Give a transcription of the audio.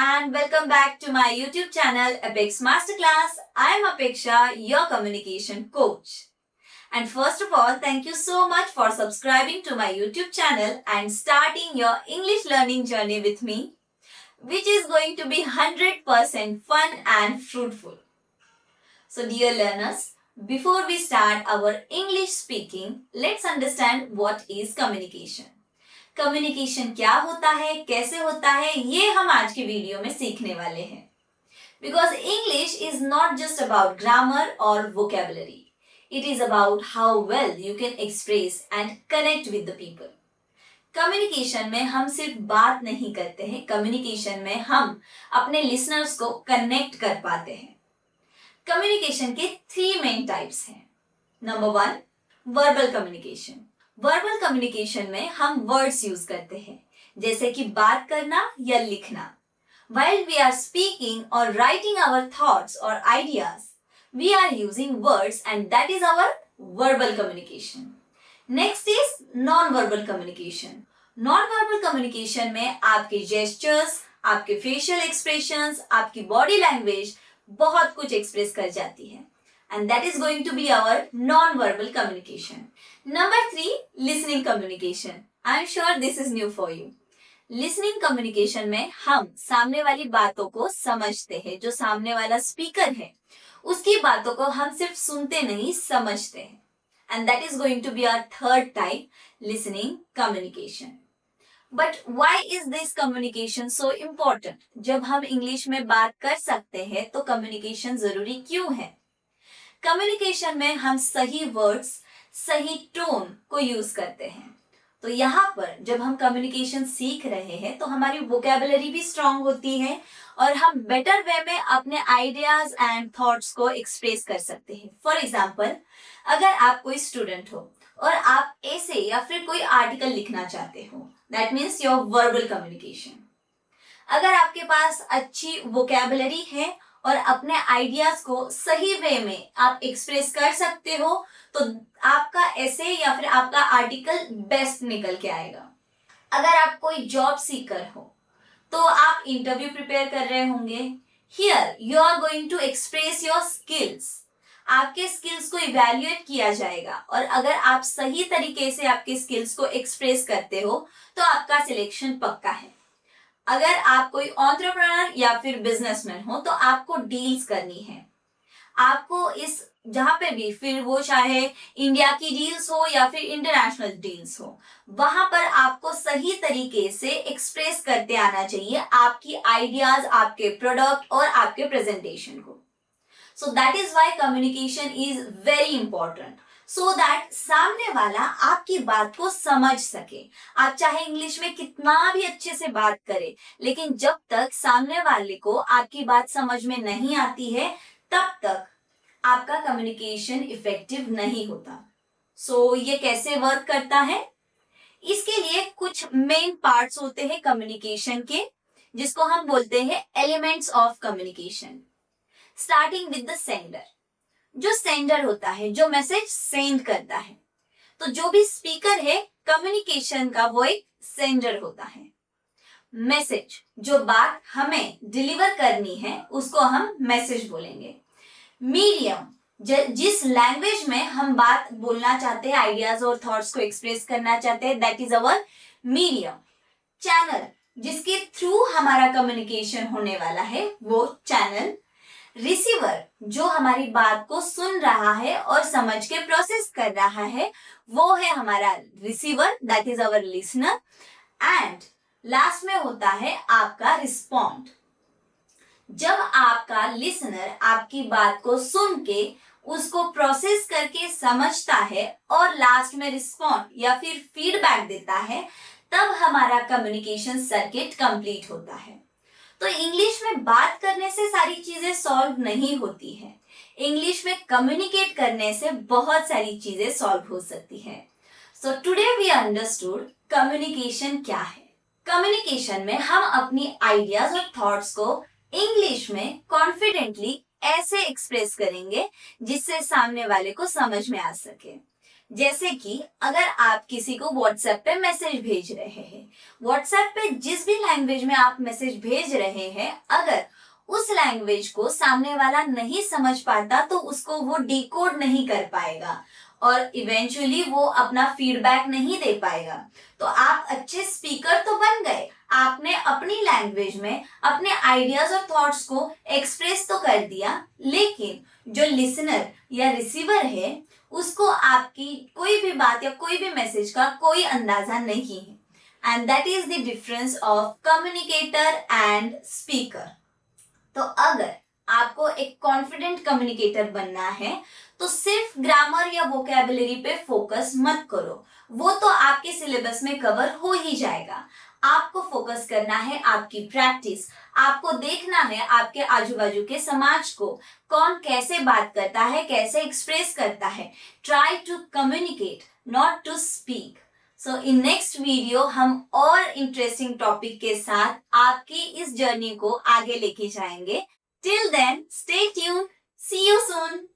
and welcome back to my YouTube channel Apex Masterclass. I am Apeksha, your communication coach. And first of all, thank you so much for subscribing to my YouTube channel and starting your English learning journey with me, which is going to be 100% fun and fruitful. So dear learners, before we start our English speaking, let's understand what is communication. Communication क्या होता है, कैसे होता है, ये हम आज के वीडियो में सीखने वाले हैं. Because English is not just about grammar और vocabulary. It is about how well you can express and connect with the people. Communication में हम सिर्फ बात नहीं करते हैं, कम्युनिकेशन में हम अपने लिसनर्स को कनेक्ट कर पाते हैं. कम्युनिकेशन के 3 मेन टाइप्स हैं. Number 1, verbal communication. Verbal communication में हम वर्ड्स यूज करते हैं, जैसे कि बात करना या लिखना. While we are speaking or writing our thoughts or ideas, we are using words and that is our verbal communication. Next is non-verbal communication. Non-verbal communication में आपके gestures, आपके facial expressions, आपकी body language बहुत कुछ express कर जाती है. And that is going to be our non-verbal communication. Number 3, listening communication. I am sure this is new for you. Listening communication में हम सामने वाली बातों को समझते हैं. जो सामने वाला स्पीकर है उसकी बातों को हम सिर्फ सुनते नहीं, समझते हैं. And that is going to be our third type, listening communication. But why is this communication so important? जब हम इंग्लिश में बात कर सकते हैं तो कम्युनिकेशन जरूरी क्यों है? कम्युनिकेशन में हम सही वर्ड्स, सही टोन को यूज करते हैं. तो यहाँ पर जब हम कम्युनिकेशन सीख रहे हैं तो हमारी वोकेबलरी भी स्ट्रांग होती है और हम बेटर वे में अपने आइडियाज एंड थॉट्स को एक्सप्रेस कर सकते हैं. फॉर एग्जाम्पल, अगर आप कोई स्टूडेंट हो और आप ऐसे या फिर कोई आर्टिकल लिखना चाहते हो, that means your verbal communication. अगर आपके पास अच्छी वोकेबलरी है और अपने आइडियाज को सही वे में आप एक्सप्रेस कर सकते हो तो आपका ऐसे या फिर आपका आर्टिकल बेस्ट निकल के आएगा. अगर आप कोई जॉब सीकर हो तो आप इंटरव्यू प्रिपेयर कर रहे होंगे. Here you are going to express your skills. आपके स्किल्स को इवैल्यूएट किया जाएगा और अगर आप सही तरीके से आपके स्किल्स को एक्सप्रेस करते हो तो आपका सिलेक्शन पक्का है. अगर आप कोई एंटरप्रेन्योर या फिर बिजनेसमैन हो तो आपको डील्स करनी है. आपको इस जहां पे भी, फिर वो चाहे इंडिया की डील्स हो या फिर इंटरनेशनल डील्स हो, वहां पर आपको सही तरीके से एक्सप्रेस करते आना चाहिए आपकी आइडियाज, आपके प्रोडक्ट और आपके प्रेजेंटेशन को. So that is why communication is very important, so that सामने वाला आपकी बात को समझ सके. आप चाहे इंग्लिश में कितना भी अच्छे से बात करें, लेकिन जब तक सामने वाले को आपकी बात समझ में नहीं आती है तब तक आपका कम्युनिकेशन इफेक्टिव नहीं होता. सो ये कैसे वर्क करता है? इसके लिए कुछ मेन पार्ट्स होते हैं कम्युनिकेशन के, जिसको हम बोलते हैं elements of communication. Starting with the sender. जो सेंडर होता है, जो मैसेज सेंड करता है, तो जो भी स्पीकर है कम्युनिकेशन का वो एक सेंडर होता है. मैसेज, जो बात हमें डिलीवर करनी है उसको हम मैसेज बोलेंगे. मीडियम, जिस लैंग्वेज में हम बात बोलना चाहते हैं, आइडियाज और थॉट्स को एक्सप्रेस करना चाहते हैं, that is our medium. Channel, जिसके थ्रू हमारा कम्युनिकेशन होने वाला है, वो चैनल. रिसीवर, जो हमारी बात को सुन रहा है और समझ के प्रोसेस कर रहा है, वो है हमारा receiver, that is our listener. And last में होता है आपका रिस्पॉन्ड. जब आपका लिसनर आपकी बात को सुन के उसको प्रोसेस करके समझता है और लास्ट में रिस्पॉन्ड या फिर फीडबैक देता है, तब हमारा कम्युनिकेशन सर्किट कंप्लीट होता है. तो इंग्लिश में बात करने से सारी चीजें सॉल्व नहीं होती है. इंग्लिश में कम्युनिकेट करने से बहुत सारी चीजें सॉल्व हो सकती है. So today we understood communication क्या है. कम्युनिकेशन में हम अपनी आइडियाज और थॉट्स को इंग्लिश में कॉन्फिडेंटली ऐसे एक्सप्रेस करेंगे जिससे सामने वाले को समझ में आ सके. जैसे कि अगर आप किसी को व्हाट्सएप पे मैसेज भेज रहे हैं, व्हाट्सएप पे जिस भी लैंग्वेज में आप मैसेज भेज रहे हैं, अगर उस लैंग्वेज को सामने वाला नहीं समझ पाता तो उसको वो डिकोड नहीं कर पाएगा और इवेंचुअली वो अपना फीडबैक नहीं दे पाएगा। तो आप अच्छे स्पीकर तो बन गए, आपने अपनी लैंग्वेज में अपने आइडियाज और थॉट्स को एक्सप्रेस तो कर दिया, लेकिन जो लिसनर या रिसीवर है उसको आपकी कोई भी बात या कोई भी मैसेज का कोई अंदाजा नहीं है। And that is the difference of communicator and speaker. तो अगर आपको एक कॉन्फिडेंट कम्युनिकेटर बनना है तो सिर्फ ग्रामर या वोकैबुलरी पे फोकस मत करो, वो तो आपके सिलेबस में कवर हो ही जाएगा। आपको फोकस करना है आपकी प्रैक्टिस, आपको देखना है आपके आजू बाजू के समाज को, कौन कैसे बात करता है, कैसे एक्सप्रेस करता है। Try to communicate, not to speak. So in next video हम और इंटरेस्टिंग टॉपिक के साथ आपकी इस जर्नी को आगे लेके जाएंगे। Till then stay tuned, see you soon.